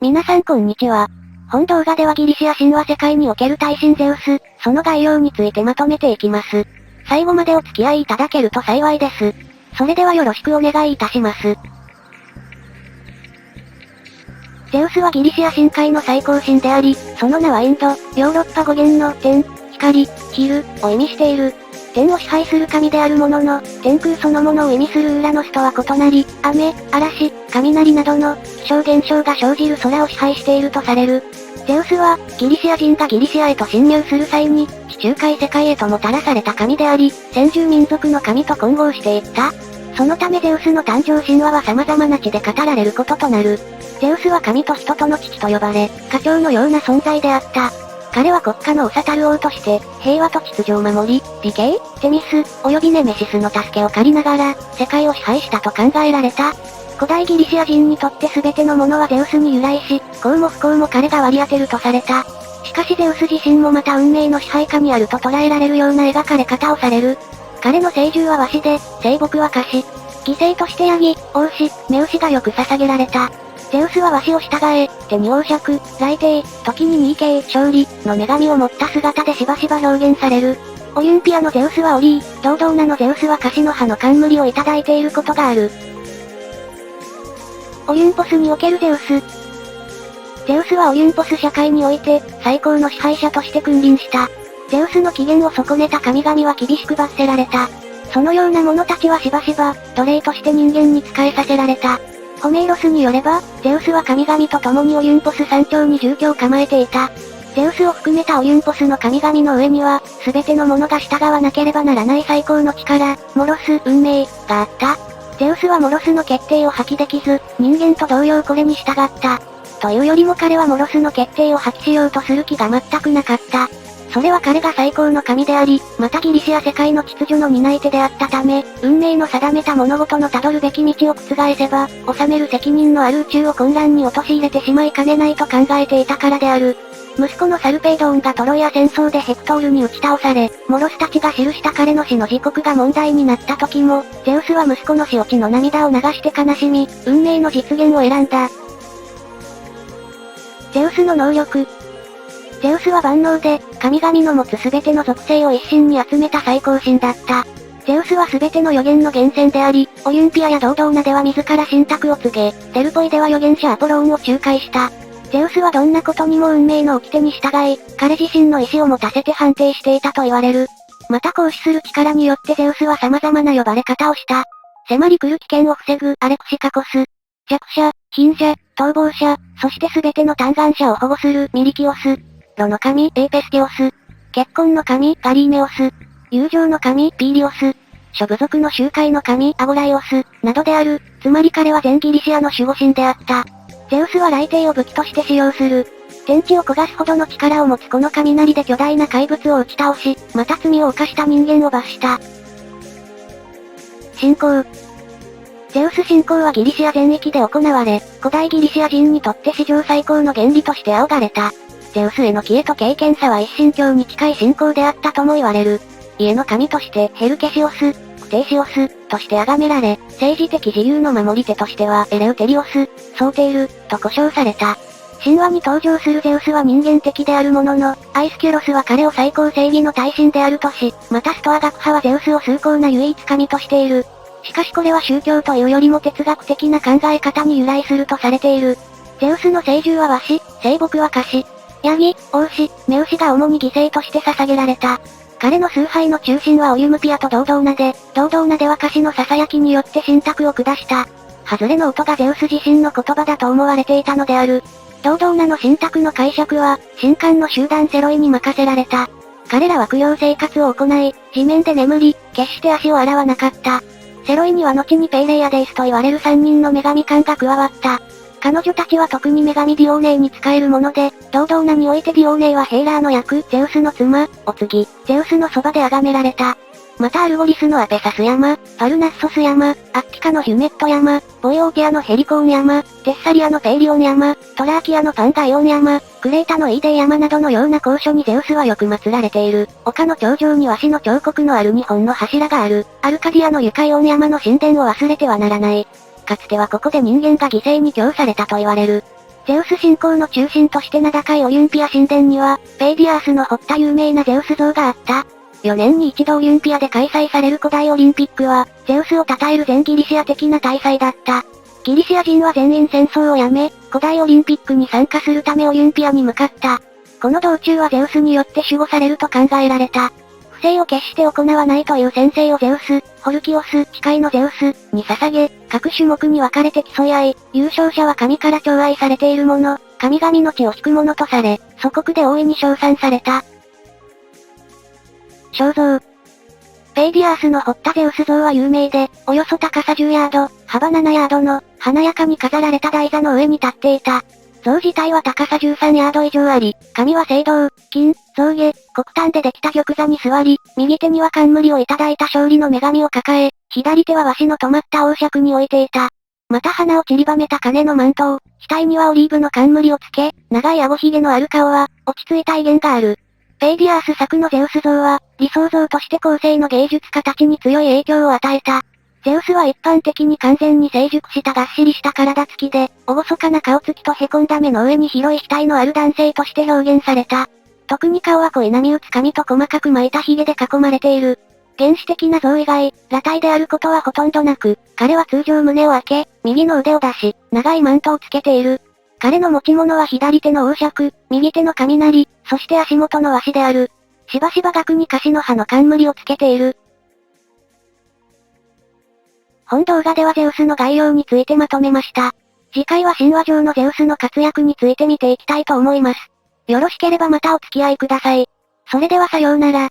皆さんこんにちは。本動画ではギリシア神話世界における大神ゼウス、その概要についてまとめていきます。最後までお付き合いいただけると幸いです。それではよろしくお願いいたします。ゼウスはギリシア神界の最高神であり、その名はインド、ヨーロッパ語源の天、光、昼を意味している。天を支配する神であるものの、天空そのものを意味するウーラノスとは異なり、雨、嵐、雷などの気象現象が生じる空を支配しているとされる。ゼウスは、ギリシア人がギリシアへと侵入する際に、地中海世界へともたらされた神であり、先住民族の神と混合していった。そのためゼウスの誕生神話は様々な地で語られることとなる。ゼウスは神と人との父と呼ばれ、家長のような存在であった。彼は国家の長たる王として、平和と秩序を守り、ディケイ、テミス、及びネメシスの助けを借りながら、世界を支配したと考えられた。古代ギリシア人にとって全てのものはゼウスに由来し、幸も不幸も彼が割り当てるとされた。しかしゼウス自身もまた運命の支配下にあると捉えられるような描かれ方をされる。彼の聖獣は和紙で、聖木は菓子。犠牲としてヤギ、雄牛、雌牛がよく捧げられた。ゼウスは和紙を従え、手に王爵、雷帝、時にニーケイ、勝利、の女神を持った姿でしばしば表現される。オリンピアのゼウスはオリー、ドードーナのゼウスはカシの葉の冠をいただいていることがある。オリンポスにおけるゼウス。ゼウスはオリンポス社会において、最高の支配者として君臨した。ゼウスの機嫌を損ねた神々は厳しく罰せられた。そのような者たちはしばしば、奴隷として人間に仕えさせられた。ホメイロスによれば、ゼウスは神々と共にオリンポス山頂に住居を構えていた。ゼウスを含めたオリンポスの神々の上には、すべての者が従わなければならない最高の力、モロス、運命、があった。ゼウスはモロスの決定を破棄できず、人間と同様これに従った。というよりも彼はモロスの決定を破棄しようとする気が全くなかった。それは彼が最高の神であり、またギリシア世界の秩序の担い手であったため、運命の定めた物事のたどるべき道を覆せば、治める責任のある宇宙を混乱に陥れてしまいかねないと考えていたからである。息子のサルペイドーンがトロイア戦争でヘクトールに打ち倒され、モロスたちが記した彼の死の時刻が問題になった時も、ゼウスは息子の死落ちの涙を流して悲しみ、運命の実現を選んだ。ゼウスの能力。ゼウスは万能で、神々の持つ全ての属性を一身に集めた最高神だった。ゼウスは全ての予言の源泉であり、オリンピアやドードーナでは自ら神託を告げ、デルポイでは預言者アポロンを仲介した。ゼウスはどんなことにも運命の掟に従い、彼自身の意志を持たせて判定していたと言われる。また行使する力によってゼウスは様々な呼ばれ方をした。迫り来る危険を防ぐアレクシカコス。弱者、貧者、逃亡者、そして全ての嘆願者を保護するミリキオス。炉の神、エイペスティオス。結婚の神、ガリーメオス。友情の神、ピーリオス。諸部族の集会の神、アゴライオス、などである。つまり彼は全ギリシアの守護神であった。ゼウスは雷帝を武器として使用する。天地を焦がすほどの力を持つこの雷で巨大な怪物を打ち倒し、また罪を犯した人間を罰した。信仰。ゼウス信仰はギリシア全域で行われ、古代ギリシア人にとって史上最高の原理として仰がれた。ゼウスへの帰依と敬虔さは一神教に近い信仰であったとも言われる。家の神としてヘルケシオス、クテイシオス、として崇められ、政治的自由の守り手としてはエレウテリオス、ソーテイル、と呼称された。神話に登場するゼウスは人間的であるものの、アイスキュロスは彼を最高正義の大神であるとし、またストア学派はゼウスを崇高な唯一神としている。しかしこれは宗教というよりも哲学的な考え方に由来するとされている。ゼウスの聖獣は和紙、聖木は菓子。ヤギ、雄牛、雌牛が主に犠牲として捧げられた。彼の崇拝の中心はオリュムピアとドードーナで、ドードーナでは歌詞の囁きによって神託を下した。外れの音がゼウス自身の言葉だと思われていたのである。ドードーナの神託の解釈は、神官の集団セロイに任せられた。彼らは供養生活を行い、地面で眠り、決して足を洗わなかった。セロイには後にペイレイアデイスと言われる3人の女神官が加わった。彼女たちは特に女神ディオーネイに仕えるもので、ドードーナにおいてディオーネイはヘイラーの役、ゼウスの妻、を継ぎ、ゼウスのそばで崇められた。またアルゴリスのアペサス山、パルナッソス山、アッキカのヒュメット山、ボイオーティアのヘリコーン山、テッサリアのペイリオン山、トラーキアのパンガイオン山、クレータのイーデイ山などのような高所にゼウスはよく祀られている。丘の頂上にワシの彫刻のある2本の柱がある。アルカディアのユカイオン山の神殿を忘れてはならない。かつてはここで人間が犠牲に供されたと言われる。ゼウス信仰の中心として名高いオリンピア神殿には、ペイディアースの彫った有名なゼウス像があった。4年に一度オリンピアで開催される古代オリンピックは、ゼウスを称える全ギリシア的な大祭だった。ギリシア人は全員戦争をやめ、古代オリンピックに参加するためオリンピアに向かった。この道中はゼウスによって守護されると考えられた。不正を決して行わないという宣誓をゼウス、ホルキオス、機械のゼウスに捧げ、各種目に分かれて競い合い、優勝者は神から寵愛されている者、神々の血を引く者とされ、祖国で大いに称賛された。肖像。ペイディアースの彫ったゼウス像は有名で、およそ高さ10ヤード、幅7ヤードの、華やかに飾られた台座の上に立っていた。像自体は高さ13ヤード以上あり、神は青銅、金、象牙、黒炭でできた玉座に座り、右手には冠をいただいた勝利の女神を抱え、左手は和紙の止まった王爵に置いていた。また花を散りばめた金のマントを、額にはオリーブの冠をつけ、長い顎ひげのある顔は、落ち着いた威厳がある。ペイディアース作のゼウス像は、理想像として後世の芸術家たちに強い影響を与えた。ゼウスは一般的に完全に成熟したがっしりした体つきで、厳かな顔つきと凹んだ目の上に広い額のある男性として表現された。特に顔は濃い波打つ髪と細かく巻いた髭で囲まれている。原始的な像以外、裸体であることはほとんどなく、彼は通常胸を開け、右の腕を出し、長いマントをつけている。彼の持ち物は左手の王爵、右手の雷、そして足元の和紙である。しばしば額に樫の葉の冠をつけている。本動画ではゼウスの概要についてまとめました。次回は神話上のゼウスの活躍について見ていきたいと思います。よろしければまたお付き合いください。それではさようなら。